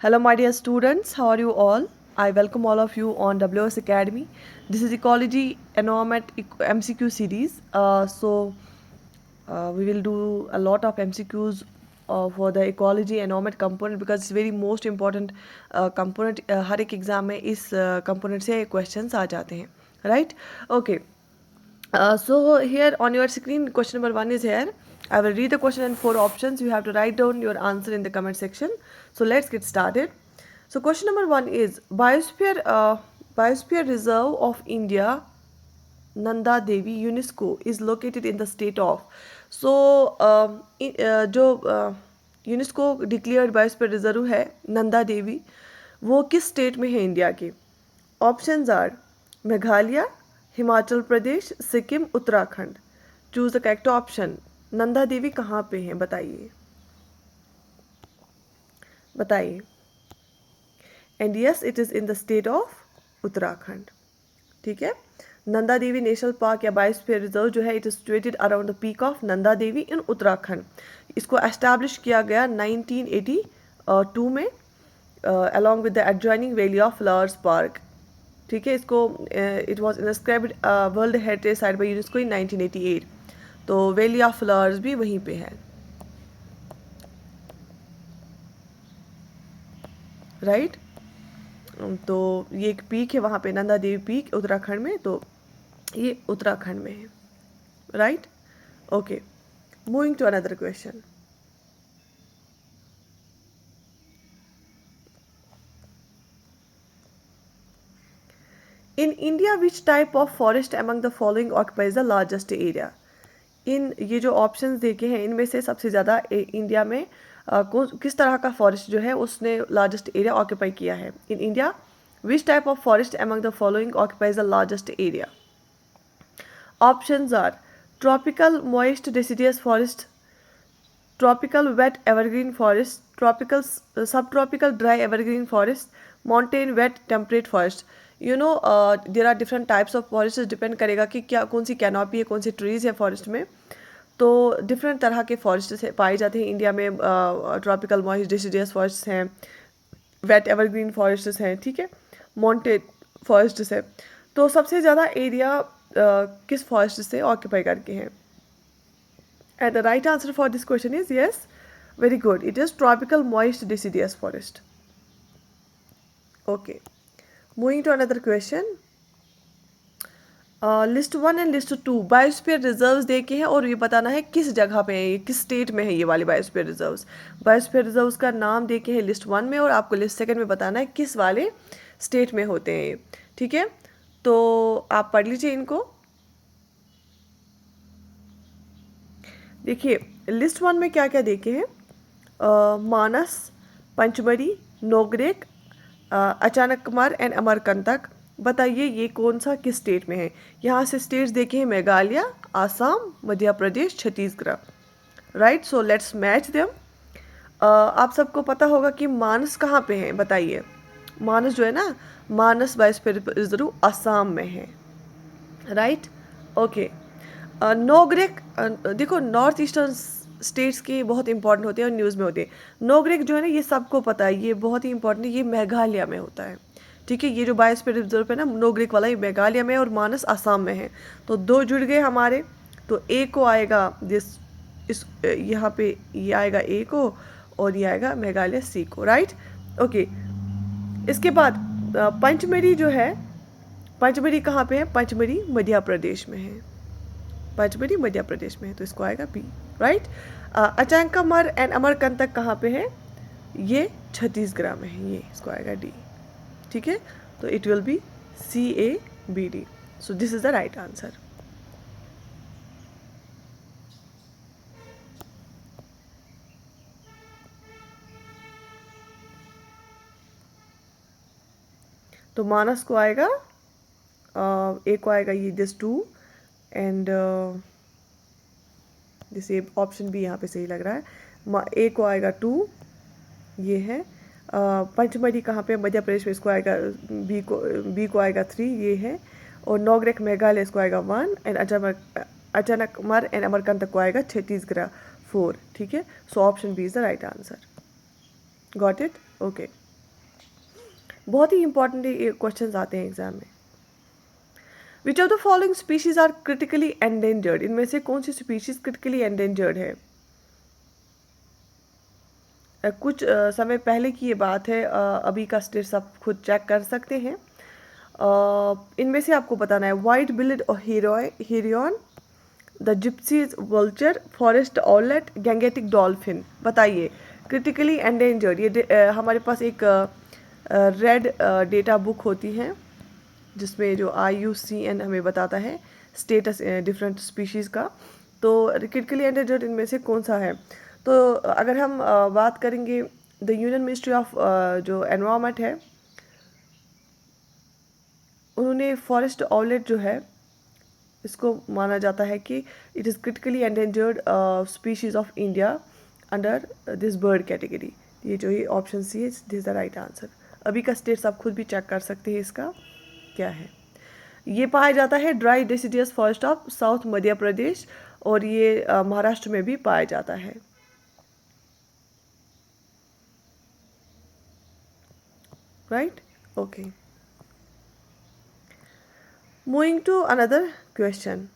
Hello, my dear students. How are you all? I welcome all of you on WS Academy. This is Ecology Environment MCQ series. We will do a lot of MCQs for the ecology environment component because it's very most important component. हर एक exam में इस component से questions आ जाते हैं, right? Okay. So here on your screen, question number 1 is here. I will read the question and 4 options. You have to write down your answer in the comment section. So let's get started. So question number 1 is Biosphere Reserve of India, Nanda Devi UNESCO is located in the state of. So जो UNESCO declared biosphere reserve है नंदा देवी, वो किस state में है India के? Options are Meghalaya, Himachal Pradesh, Sikkim, Uttarakhand. Choose the correct option. Nanda Devi कहाँ पे है बताइए, बताइए. And yes, it is in the state of Uttarakhand. ठीक है. नंदा देवी नेशनल पार्क या बायोस्फीयर रिजर्व जो है, it is situated around the peak of Nanda Devi in Uttarakhand. इसको एस्टैब्लिश किया गया 1982 में along with the adjoining valley of flowers park. ठीक है. इसको it was inscribed world heritage site by UNESCO इन 1988. तो वैली ऑफ फ्लावर्स भी वहीं पे है, राइट. तो ये एक पीक है वहाँ पे, नंदा देवी पीक उत्तराखंड में. तो ये उत्तराखंड में है, right. Okay, moving to another question. In India which type of forest among the following occupies the largest area? इन ये जो ऑप्शंस देखे हैं इनमें से सबसे ज़्यादा इंडिया में किस तरह का फॉरेस्ट जो है उसने लार्जेस्ट एरिया ऑक्यूपाई किया है? In India which type of forest among the following occupies the largest area? Options are tropical moist deciduous forest, tropical wet evergreen forest, tropical subtropical dry evergreen forest, mountain wet temperate forest. There are different types of forests. Depend करेगा कि क्या कौन सी canopy है, कौन सी trees है forest में. तो different तरह के फॉरेस्ट पाए जाते हैं इंडिया में. ट्रॉपिकल मॉइस्ट डेसिडियस फॉरेस्ट हैं, वेट एवरग्रीन फॉरेस्ट हैं, ठीक है, माउंटेन फॉरेस्ट है. तो सबसे ज़्यादा एरिया किस फॉरेस्ट से ऑक्यूपाई करके हैं? And the right answer for this question is yes, very good. It is tropical moist deciduous forest. Okay, moving to another question. List 1 and list 2 biosphere reserves देखे हैं और ये बताना है किस जगह पे है, ये किस स्टेट में है ये वाले बायोस्फीयर रिजर्व्स. बायोस्फीयर रिजर्व्स का नाम देखे हैं लिस्ट 1 में और आपको लिस्ट 2 में बताना है किस वाले स्टेट में होते हैं ये. ठीक है, तो आप पढ़ लीजिए इनको. देखिए लिस्ट 1 में क्या क्या देखे हैं. मानस, पंचमढ़ी, नोगरेक, अचानकमार एंड अमरकंटक. बताइए ये कौन सा किस स्टेट में है? यहाँ से स्टेट्स देखे हैं Meghalaya, Assam, Madhya Pradesh, Chhattisgarh, right. So let's match them. आप सबको पता होगा कि मानस कहाँ पे है, बताइए. मानस जो है ना, मानस बायोस्फीयर रिजर्व आसाम में है, राइट. ओके. नोगरेक, देखो नॉर्थ ईस्टर्न स्टेट्स के बहुत इंपॉर्टेंट होते हैं और न्यूज़ में होते हैं. नोगरेक जो है ना, ये सबको पता है, ये बहुत ही इंपॉर्टेंट है, ये मेघालय में होता है. ठीक है, ये जो बायोस्फीयर रिजर्व है ना नोगरेक वाला, ये मेघालय में और मानस आसाम में है. तो दो जुड़ गए हमारे. तो ए को आएगा इस यहाँ पे ये आएगा ए को और ये आएगा मेघालय सी को, राइट. ओके, इसके बाद पंचमढ़ी जो है, पंचमढ़ी कहाँ पे है? पंचमढ़ी मध्य प्रदेश में है, पंचमढ़ी मध्य प्रदेश में है, तो इसको आएगा B, right. Achanakmar and Amarkantak कहाँ पे है? ये छत्तीसगढ़ में है, ये इसको आएगा डी. ठीक है, तो it will be CABD. So this is the right answer. तो मानस को आएगा, ए को आएगा ये दिस 2 एंड जैसे ऑप्शन भी यहाँ पे सही लग रहा है. ए को आएगा 2, ये है. पंचमढ़ी कहाँ पे? मध्य प्रदेश में, इसको आएगा बी को आएगा 3, ये है. और नोगरेक मेघालय, इसको आएगा 1 एंड अचानकमार एंड अमरकंटक को आएगा छत्तीसगढ़ 4. ठीक है, so option B is the right answer. Got it? Okay. बहुत ही इंपॉर्टेंट क्वेश्चन आते हैं एग्जाम में। Which of the following species are critically endangered, इनमें से कौन सी स्पीशीज क्रिटिकली एंडेंजर्ड है। कुछ समय पहले की ये बात है, अभी का स्टेट्स आप खुद चेक कर सकते हैं। इनमें से आपको बताना है white bellied heron, the gypsies vulture, forest owlet, gangetic dolphin. बताइए क्रिटिकली एंडेंजर्ड, ये हमारे पास एक रेड डेटा बुक होती है जिसमें जो IUCN हमें बताता है स्टेटस डिफरेंट स्पीशीज़ का। तो क्रिटिकली एंडेंजर्ड इनमें से कौन सा है। तो अगर हम बात करेंगे द यूनियन मिनिस्ट्री ऑफ जो एनवायरनमेंट है, उन्होंने फॉरेस्ट ऑलेट जो है इसको माना जाता है कि it is critically endangered species of India under this bird category. ये जो ये ऑप्शन सी है, this is the right answer. अभी का स्टेट्स आप खुद भी चेक कर सकते हैं इसका क्या है। ये पाया जाता है dry deciduous forest of south Madhya Pradesh, और ये महाराष्ट्र में भी पाया जाता है। Right, okay. Moving to another question.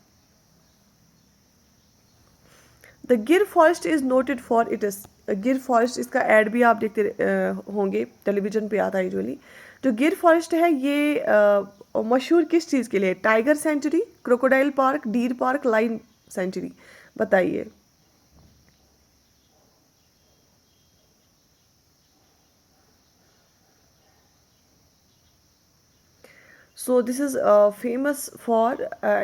The Gir forest is noted for it is, Gir forest, इसका एड भी आप देखते होंगे, टेलीविजन पे आता है यूजुअली। जो गिर फॉरेस्ट है ये मशहूर किस चीज़ के लिए? Tiger sanctuary, crocodile park, deer park, lion sanctuary. बताइए। So this is famous for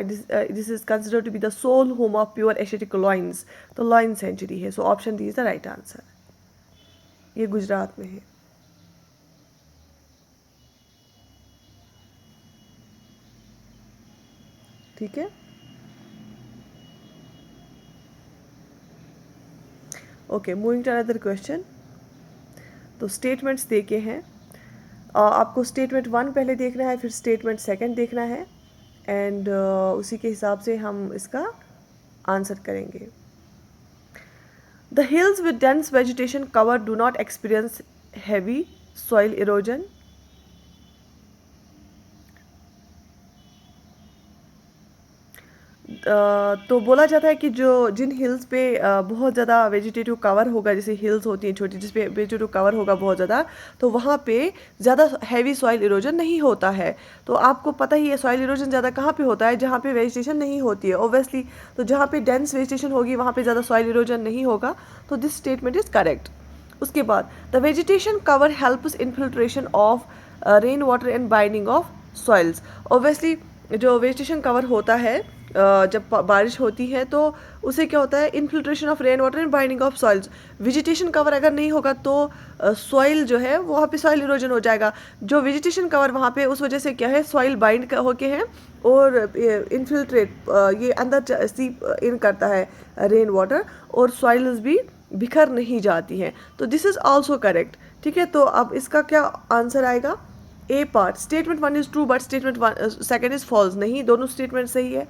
this is considered to be the sole home of pure Asiatic loins. तो loin sanctuary है. So option D is the right answer. ये गुजरात में है. ठीक है. Okay, moving to another question. तो statements देखे हैं. आपको स्टेटमेंट 1 पहले देखना है, फिर स्टेटमेंट 2 देखना है, एंड उसी के हिसाब से हम इसका आंसर करेंगे. The hills with dense vegetation cover do not experience heavy soil erosion. तो बोला जाता है कि जो जिन हिल्स पे बहुत ज़्यादा वेजिटेटिव कवर होगा, जैसे हिल्स होती हैं छोटी जिस पे वेजिटेटिव कवर होगा बहुत ज़्यादा, तो वहाँ पे ज़्यादा हैवी सॉइल इरोजन नहीं होता है. तो आपको पता ही है सॉइल इरोजन ज़्यादा कहाँ पे होता है? जहाँ पे वेजिटेशन नहीं होती है ऑब्वियसली. तो जहाँ पे डेंस वेजिटेशन होगी वहाँ पे ज़्यादा सॉइल इरोजन नहीं होगा. तो दिस स्टेटमेंट इज़ करेक्ट. उसके बाद the vegetation cover helps infiltration of rain water and binding of soils. Obviously जो वेजिटेशन कवर होता है जब बारिश होती है तो उसे क्या होता है? Infiltration of rain water and binding of soils. Vegetation cover अगर नहीं होगा तो सॉइल जो है वहाँ पे सॉइल इरोजन हो जाएगा. जो वेजिटेशन कवर वहाँ पे उस वजह से क्या है? सॉइल बाइंड होके हैं और इन्फिल्ट्रेट ये अंदर सीप इन करता है रेन वाटर, और सॉइल्स भी बिखर नहीं जाती हैं. तो दिस इज़ ऑल्सो करेक्ट. ठीक है, तो अब इसका क्या आंसर आएगा? A part. Statement 1 is true but statement 2 is false. नहीं, दोनों स्टेटमेंट सही है.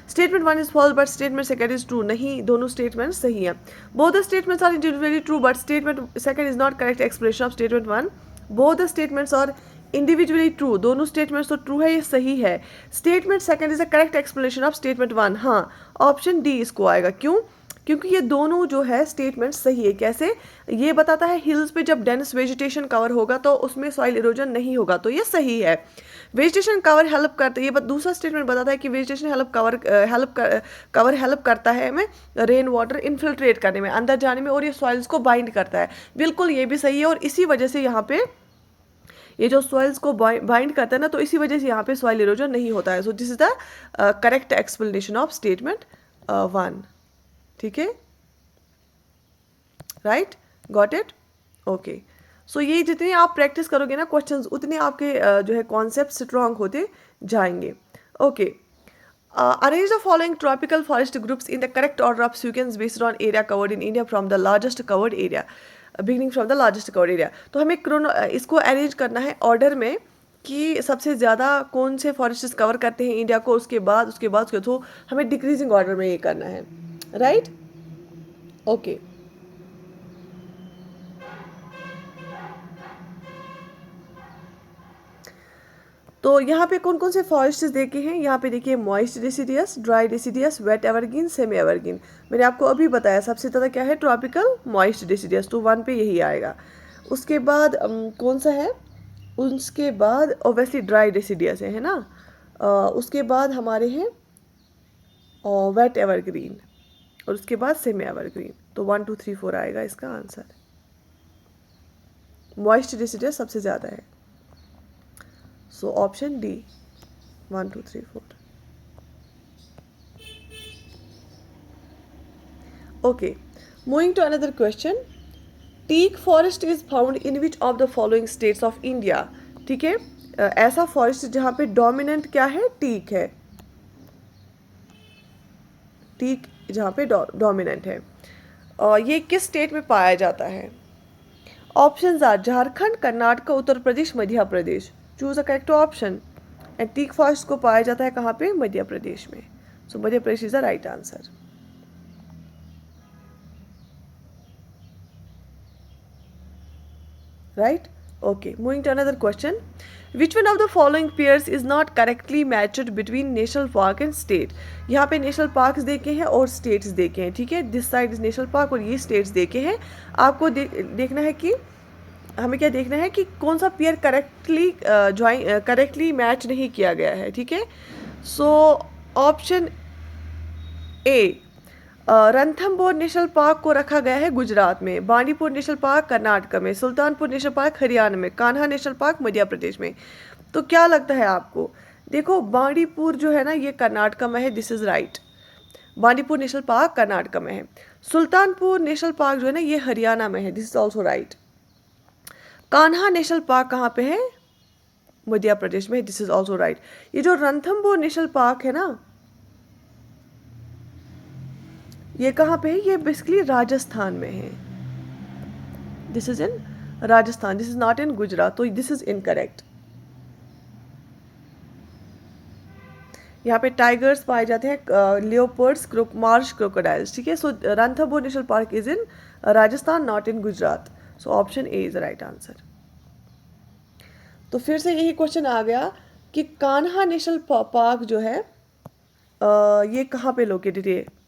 Statement 1 is false but statement 2 is true. नहीं, दोनों स्टेटमेंट सही है. Both the statements are individually true but statement 2 is not correct explanation of statement 1. Both the statements are individually true. दोनों statements तो ट्रू है, ये सही है. Statement 2 is a correct explanation of statement 1. हाँ, ऑप्शन डी इसको आएगा. क्यों? क्योंकि ये दोनों जो है स्टेटमेंट सही है. कैसे? ये बताता है हिल्स पे जब डेंस वेजिटेशन कवर होगा तो उसमें सॉइल इरोजन नहीं होगा, तो ये सही है. वेजिटेशन कवर हेल्प करता है, ये दूसरा स्टेटमेंट बताता है कि वेजिटेशन कवर हेल्प करता है हमें रेन वाटर इन्फिल्ट्रेट करने में, अंदर जाने में, और ये सॉइल्स को बाइंड करता है. बिल्कुल ये भी सही है, और इसी वजह से यहाँ पे ये जो सॉइल्स को बाइंड करता है ना, तो इसी वजह से यहाँ पे सॉइल इरोजन नहीं होता है. So this is the correct explanation of statement 1. ठीक है, राइट, गॉट इट, ओके. सो ये जितने आप प्रैक्टिस करोगे ना क्वेश्चंस, उतने आपके जो है कॉन्सेप्ट स्ट्रॉन्ग होते जाएंगे. Okay, arrange the following tropical forest groups in the correct order of sequence based on area covered in India from the largest covered area, beginning from the largest covered area. तो हमें इसको arrange करना है order में कि सबसे ज़्यादा कौन से फॉरेस्ट कवर करते हैं इंडिया को, उसके बाद उसके थ्रू हमें डिक्रीजिंग ऑर्डर में ये करना है. Right, okay. तो यहाँ पे कौन कौन से फॉरेस्ट्स देखे हैं, यहाँ पे देखिए moist deciduous, dry deciduous, wet evergreen, semi evergreen. मैंने आपको अभी बताया सबसे ज़्यादा क्या है, ट्रॉपिकल मॉइस्ट डेसिडियस, तो 1 पे यही आएगा। उसके बाद कौन सा है, उसके बाद ओबियसली ड्राई डेसिडियस है ना। उसके बाद हमारे हैं वेट एवरग्रीन, और उसके बाद सेमी एवरग्रीन। तो 1 2 3 4 आएगा इसका आंसर। मॉइस्ट डेसिडियस सबसे ज़्यादा है, so option D 1 2 3 4। Okay, moving to another question. Teak forest is found in which of the following states of India. ठीक है, ऐसा फॉरेस्ट जहाँ पे डोमिनेंट क्या है, टीक है। टीक जहाँ पे डोमिनेंट है, ये किस स्टेट में पाया जाता है। Options are Jharkhand, Karnataka, Uttar Pradesh, Madhya Pradesh. Choose a correct option. And teak forest को पाया जाता है कहाँ पे, मध्य प्रदेश में। So Madhya Pradesh is the right answer. Right? Okay, moving to another question. Which one of the following pairs is not correctly matched between national park and state? यहाँ पे national parks देखे हैं और स्टेट्स देखे हैं। ठीक है, this side is national park और ये स्टेट्स देखे हैं। आपको देखना है कि हमें क्या देखना है कि कौन सा पेयर करेक्टली मैच नहीं किया गया है। ठीक है, सो ऑप्शन ए, रणथंबोर नेशनल पार्क को रखा गया है गुजरात में, बांदीपुर नेशनल पार्क कर्नाटक में, सुल्तानपुर नेशनल पार्क हरियाणा में, कान्हा नेशनल पार्क मध्य प्रदेश में। तो क्या लगता है आपको, देखो बांदीपुर जो है ना ये कर्नाटक में है, this is right. Bandipur national park Karnataka में है। सुल्तानपुर नेशनल पार्क जो है ना ये हरियाणा में है, this is also right. Kanha national park कहाँ पे है, मध्य प्रदेश में, दिस इज ऑल्सो राइट। ये जो रणथंबोर नेशनल पार्क है ना ये कहाँ पे है, ये बेसिकली राजस्थान में है। This is in Rajasthan, this is not in Gujarat, तो दिस इज इनकरेक्ट। यहाँ पे टाइगर्स पाए जाते हैं, लियोपर्ड्स, मार्श क्रोकोडाइल्स। ठीक है, so Ranthambore national park is in Rajasthan, not in Gujarat. So option A is the right answer. तो फिर से यही क्वेश्चन आ गया कि कान्हा नेशनल पार्क जो है ये कहाँ पे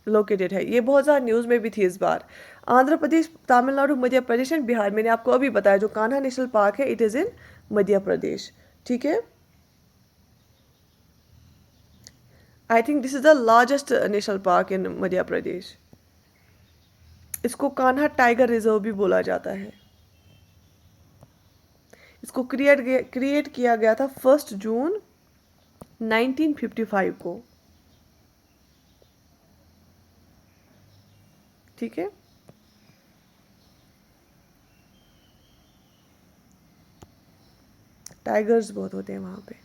लोकेटेड है। ये बहुत ज़्यादा न्यूज़ में भी थी इस बार। आंध्र प्रदेश, तमिलनाडु, मध्य प्रदेश एंड बिहार। मैंने आपको अभी बताया जो कान्हा नेशनल पार्क है it is in Madhya Pradesh. ठीक है, I think this is the largest national park in Madhya Pradesh. इसको कान्हा टाइगर रिजर्व भी बोला जाता है। इसको क्रिएट किया गया था 1 जून 1955 को। ठीक है, टाइगर्स बहुत होते हैं वहां पे।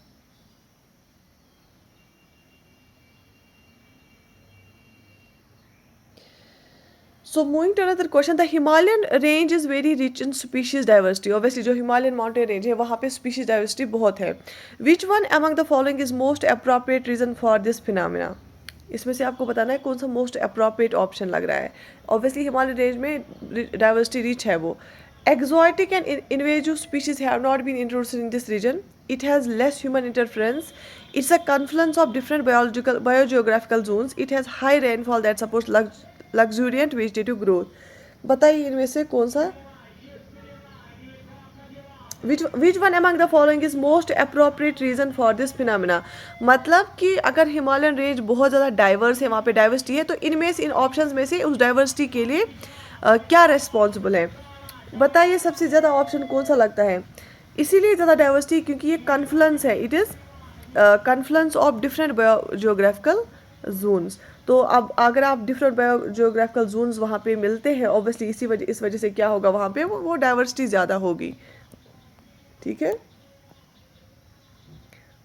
So moving to another question, the Himalayan range is very rich in species diversity. Obviously जो हिमालयन माउंटेन रेंज है वहाँ पे स्पीशीज डाइवर्सिटी बहुत है। Which one among the following is most appropriate reason for this phenomena. इसमें से आपको बताना है कौन सा मोस्ट अप्रोप्रिएट ऑप्शन लग रहा है। ऑब्वियसली हिमालयन रेंज में डाइवर्सिटी रिच है वो। Exotic and invasive species have not been introduced in this region. It has less human interference. It's a confluence of different biogeographical zones. It has high rainfall that supports luxuriant vegetative growth. बताइए इनमें से कौन सा, which one among the following is most appropriate reason for this phenomena। मतलब कि अगर Himalayan range बहुत ज़्यादा डाइवर्स है, वहाँ पे डाइवर्सिटी है, तो इनमें से इन ऑप्शंस में से उस डाइवर्सिटी के लिए क्या रेस्पॉन्सिबल है। बताइए सबसे ज़्यादा ऑप्शन कौन सा लगता है। इसीलिए ज़्यादा डाइवर्सिटी क्योंकि ये कन्फ्लुएंस है, it is confluence of different biogeographical zones. तो अब अगर आप डिफरेंट बायोजियोग्राफिकल जोन्स वहाँ पे मिलते हैं, ऑब्वियसली इस वजह से क्या होगा वहाँ पे वो डाइवर्सिटी ज़्यादा होगी। ठीक है,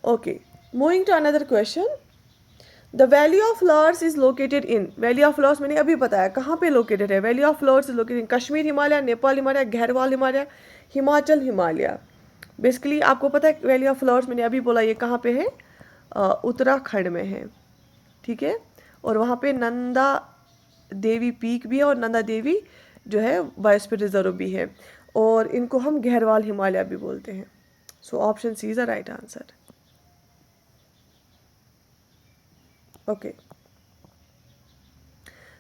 okay, moving to another question. The valley of flowers is located in. Valley of flowers मैंने अभी बताया कहाँ पे लोकेटेड है। Valley of flowers is located in Kashmir Himalaya, Nepal Himalaya, Garhwal Himalaya, Himachal Himalaya. Basically आपको पता है वैली ऑफ फ्लावर्स मैंने अभी बोला ये कहाँ पे है, उत्तराखंड में है। ठीक है, और वहाँ पे नंदा देवी पीक भी है और नंदा देवी जो है बायोस्फीयर रिजर्व भी है, और इनको हम गहरवाल हिमालय भी बोलते हैं। So option C is the right answer. Okay,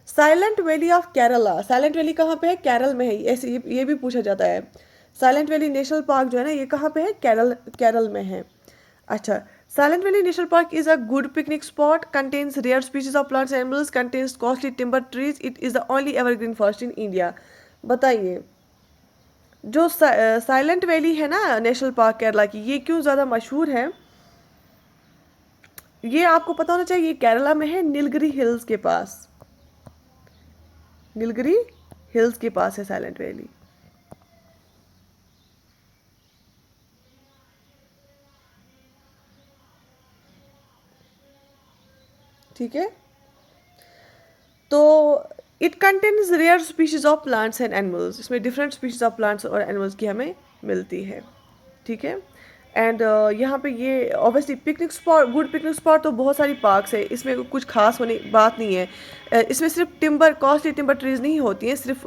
silent valley of Kerala, silent valley कहाँ पे है? केरल में है। ऐसे ये भी पूछा जाता है। साइलेंट वैली नेशनल पार्क जो है ना, ये कहाँ पे है? केरल में है। अच्छा, silent valley national park is a good picnic spot, contains rare species of plants animals, contains costly timber trees, it is the only evergreen forest in India. बताइए, जो साइलेंट वैली है ना नेशनल पार्क केरला की, ये क्यों ज़्यादा मशहूर है? ये आपको पता होना चाहिए, ये केरला में है, नीलगिरी हिल्स के पास। नीलगिरी हिल्स के पास है साइलेंट वैली। ठीक है, तो it contains rare species of plants and animals, इसमें डिफरेंट स्पीशीज ऑफ प्लांट्स और एनिमल्स की हमें मिलती है। ठीक है, एंड यहाँ पे ये obviously picnic spot, good picnic spot तो बहुत सारी पार्क्स है, इसमें कुछ खास होने बात नहीं है। इसमें सिर्फ टिम्बर, कॉस्टली टिम्बर ट्रीज नहीं होती हैं, सिर्फ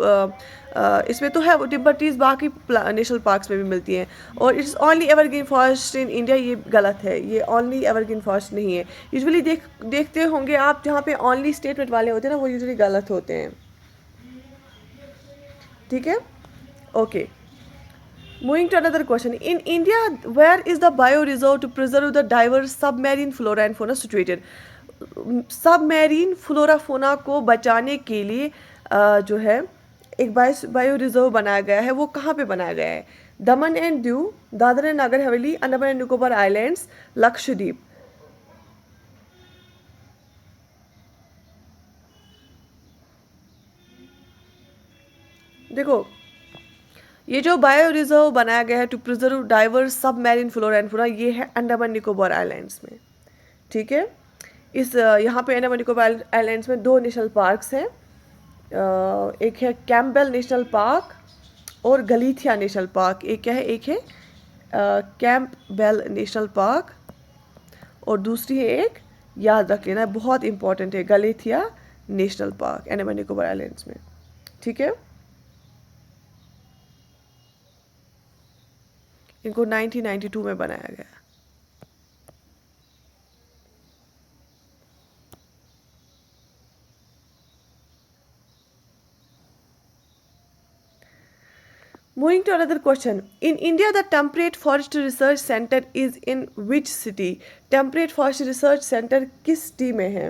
इसमें तो है वो टिम्बर ट्रीज, बाकी नेशनल पार्क्स में भी मिलती हैं। और it's only evergreen forest in India, ये गलत है, ये ओनली एवरग्रीन फॉरेस्ट नहीं है। यूजुअली देखते होंगे आप, जहाँ पे ओनली स्टेटमेंट वाले होते हैं ना, वो यूजुअली गलत होते हैं। ठीक है, okay. Moving to another question. In India, where is the bioreserve to preserve the diverse submarine flora and fauna situated? Submarine flora fauna को बचाने के लिए जो है एक बायो रिजर्व बनाया गया है। वो कहाँ पे बनाया गया है? Daman and Diu, Dadra and Nagar Haveli, Andaman and Nicobar islands, Lakshadweep. देखो, ये जो बायो रिजर्व बनाया गया है to preserve diverse submarine flora and fauna, ये है अंडमान निकोबार आइलैंड्स में। ठीक है, इस यहाँ पे अंडमान निकोबार आइलैंड्स में 2 नेशनल पार्क्स हैं। एक है कैम्पबेल नेशनल पार्क और गलीथिया नेशनल पार्क। एक क्या है? एक है कैम्पबेल नेशनल पार्क और दूसरी है एक, याद रख लेना, बहुत इंपॉर्टेंट है, Galathea national park Andaman Nicobar islands में। ठीक है, इनको 1992 में बनाया गया। Moving to another question. In India, the Temperate Forest Research Center is in which city? Temperate Forest Research Center किस सिटी में है?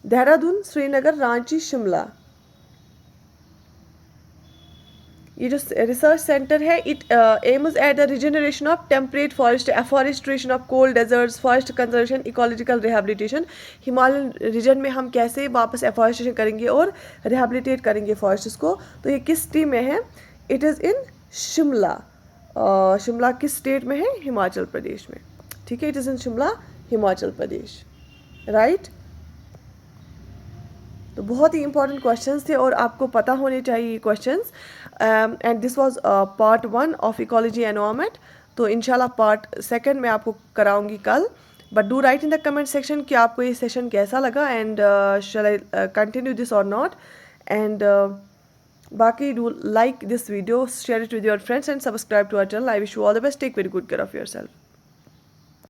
देहरादून, श्रीनगर, रांची, शिमला। ये जो रिसर्च सेंटर है, it aims at the regeneration of temperate forest, afforestation of cold deserts, forest conservation, ecological rehabilitation. Himalayan region में हम कैसे वापस एफॉरेस्ट्रेशन करेंगे और रिहेबिलिटेट करेंगे फॉरेस्ट्स को। तो ये किस सिटी में है? इट इज़ इन शिमला। शिमला किस स्टेट में है? हिमाचल प्रदेश में। ठीक है, it is in Shimla, Himachal Pradesh. Right, तो बहुत ही इंपॉर्टेंट क्वेश्चंस थे और आपको पता होने चाहिए ये questions. And this was part 1 of ecology environment. तो इंशाल्लाह पार्ट 2 मैं आपको कराऊंगी कल। But do write in the comment section कि आपको ये सेशन कैसा लगा, and shall I continue this और नॉट। एंड बाकी do like this video, share it with your friends and subscribe to our channel. I wish you all the best, take very good care of your self.